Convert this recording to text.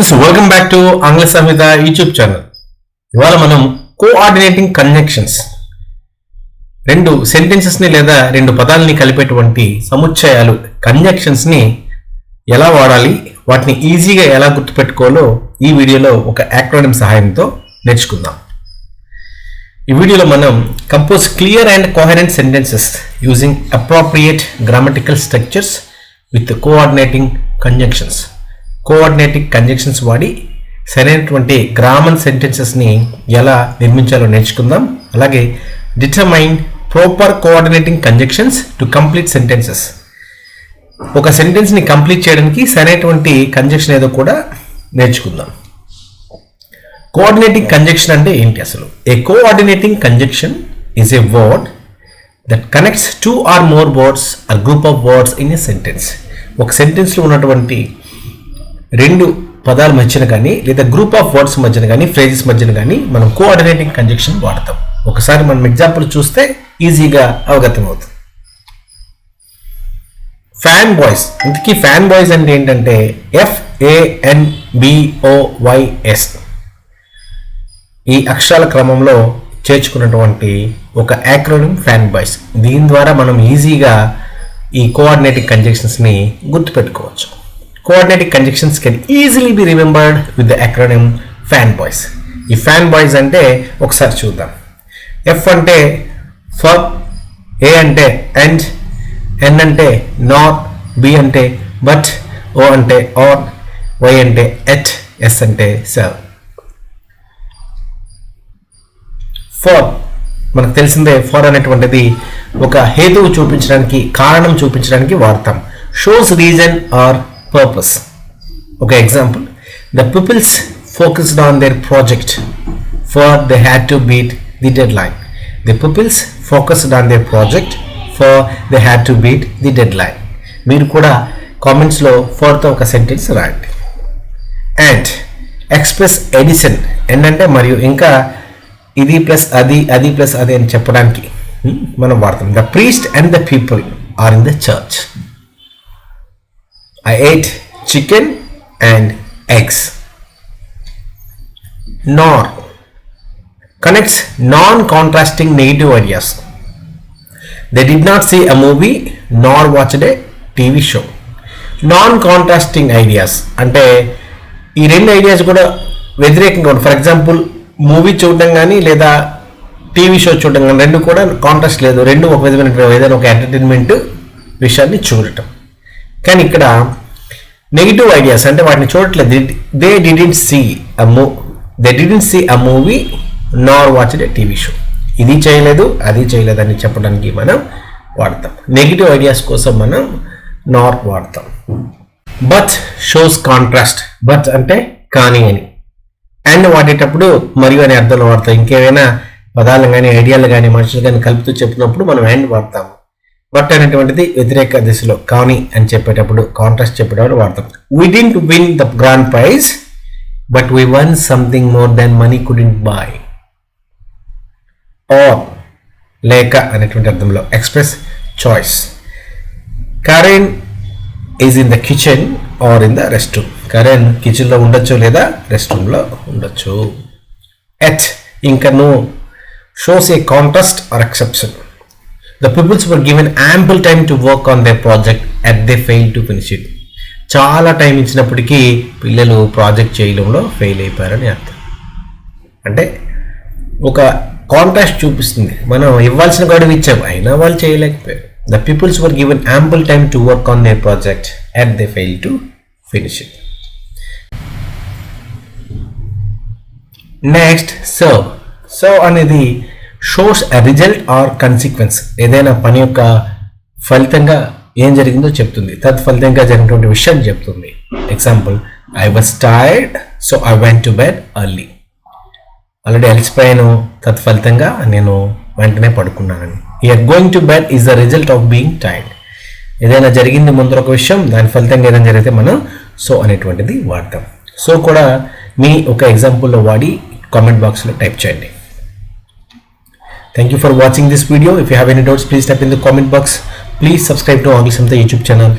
Friends, welcome back to ఆంగ్ల సంహిత YouTube channel. ఇవాళ మనం కోఆర్డినేటింగ్ కంజంక్షన్స్, రెండు సెంటెన్సెస్ని లేదా రెండు పదాలని కలిపేటువంటి సముచ్చయాలు కంజంక్షన్స్ని ఎలా వాడాలి, వాటిని ఈజీగా ఎలా గుర్తుపెట్టుకోవాలో ఈ వీడియోలో ఒక యాక్రోనిమ్ సహాయంతో నేర్చుకుందాం. ఈ వీడియోలో మనం compose clear and coherent sentences using appropriate grammatical structures with coordinating conjunctions. Coordinating conjunctions వాడి సరైనటువంటి గ్రామర్ సెంటెన్సెస్ని ఎలా నిర్మించాలో నేర్చుకుందాం. అలాగే determine proper coordinating conjunctions to complete sentences. ఒక సెంటెన్స్ని కంప్లీట్ చేయడానికి సరైనటువంటి కంజంక్షన్ ఏదో కూడా నేర్చుకుందాం. కోఆర్డినేటింగ్ కంజంక్షన్ అంటే ఏంటి అసలు? A coordinating conjunction is a word that connects two or more words or group of words in a sentence. ఒక సెంటెన్స్లో ఉన్నటువంటి రెండు పదాల మధ్యన కానీ లేదా గ్రూప్ ఆఫ్ వర్డ్స్ మధ్యన కానీ ఫ్రేజెస్ మధ్యన కానీ మనం కోఆర్డినేటింగ్ కంజంక్షన్ వాడతాం. ఒకసారి మనం ఎగ్జాంపుల్ చూస్తే ఈజీగా అవగతం అవుతుంది. Fan boys. ఇంతకీ ఫ్యాన్ బాయ్స్ అంటే ఏంటంటే FANBOYS ఈ అక్షరాల క్రమంలో చేర్చుకున్నటువంటి ఒక యాక్రోనిమ్ ఫ్యాన్ బాయ్స్. దీని ద్వారా మనం ఈజీగా ఈ కోఆర్డినేటింగ్ కంజంక్షన్స్ని గుర్తుపెట్టుకోవచ్చు. Coordinating conjunctions can easily be remembered with the acronym FANBOYS. ఈ ఫ్యాన్ బాయ్స్ అంటే ఒకసారి చూద్దాం. F అంటే ఫర్, A అంటే అండ్, N అంటే నాట్, B అంటే బట్, O అంటే ఆర్, Y అంటే ఎట్, S అంటే సర్. ఫర్ మనకు తెలిసిందే, ఫర్ అనేటువంటిది ఒక హేతువు చూపించడానికి, కారణం చూపించడానికి వాడతాం. Shows reason or purpose. Okay, example, the pupils focused on their project for they had to beat the deadline. The pupils focused on their project for they had to beat the deadline. మీరు కూడా comments లో for తో ఒక sentence రాయండి. And express edition ఏంటంటే మరియు ఇంకా ఇది ప్లస్ అది, అది ప్లస్ అది అని చెప్పడానికి మనం వాడతాం. The priest and the people are in the church. I ate chicken and eggs. Nor connects non-contrasting negative ideas. They did not see a movie nor watched a TV show. Non-contrasting ideas అంటే ఈ రెండు ideas కూడా వ్యతిరేకంగా ఉంటాయి. For example, movie చూడడం కానీ లేదా TV show చూడడం కానీ రెండు కూడా కాంట్రాస్ట్ లేదు. రెండు ఒక విధమైన ఏదైనా ఒక ఎంటర్టైన్మెంట్ విషయాన్ని చూడటం. కానీ ఇక్కడ నెగిటివ్ ఐడియాస్ అంటే వాటిని చూడట్లేదు. They didn't see a movie nor watched a TV show. ఇది చేయలేదు, అది చేయలేదు అని చెప్పడానికి మనం వాడతాం. నెగిటివ్ ఐడియాస్ కోసం మనం నార్ వాడతాం. But shows contrast. బట్ అంటే కానీ అని. అండ్ వాడేటప్పుడు మరియు అనే అర్థంలో వాడతాం. ఇంకేమైనా పదాలు కానీ ఐడియాలు కానీ మనుషులు కానీ కలుపుతూ చెప్పినప్పుడు మనం అండ్ వాడతాము. బట్ అనేటువంటిది వ్యతిరేక దిశలో కానీ అని చెప్పేటప్పుడు, కాంట్రాస్ట్ చెప్పేటప్పుడు వాడతాం. We didn't win the grand prize, but we won something more than money couldn't buy. Or లేక అనేటువంటి అర్థంలో express choice. Karen is in the kitchen or in the restroom. Karen కిచెన్లో ఉండొచ్చు లేదా రెస్ట్ రూమ్లో ఉండొచ్చు. At ఇంకా no shows a contrast or exception. The pupils were given ample time to work on their project and they failed to finish it. చాలా time ఇచ్చినప్పటికీ పిల్లలు project చేయడంలో ఫెయిల్ అయిపోయారని అర్థం. అంటే ఒక కాంట్రాస్ట్ చూపిస్తుంది. మనం ఇవ్వాల్సిన గడువు ఇచ్చాము, అయినా వాళ్ళు చేయలేకపోయారు. The pupils were given ample time to work on their project and they failed to finish it. Next, so అనేది shows a result or consequence. ఏదైనా పని యొక్క ఫలితంగా ఏం జరిగిందో చెప్తుంది, తత్ఫలితంగా జరిగినటువంటి విషయం చెప్తుంది. Example, I was tired so I went to bed early. Already అలసిపోయాను, తత్ఫలితంగా నేను వెంటనే పడుకున్నానని. Here going to bed is the result of being tired. ఏదైనా జరిగింది ముందర ఒక విషయం, దాని ఫలితంగా ఏదైనా జరిగితే మనం సో అనేటువంటిది వాడతాం. సో కూడా మీ ఒక ఎగ్జాంపుల్లో వాడి కామెంట్ బాక్స్లో టైప్ చేయండి. Thank you for watching this video. If you have any doubts, please type in the comment box. Please subscribe to Angla Samhita YouTube channel.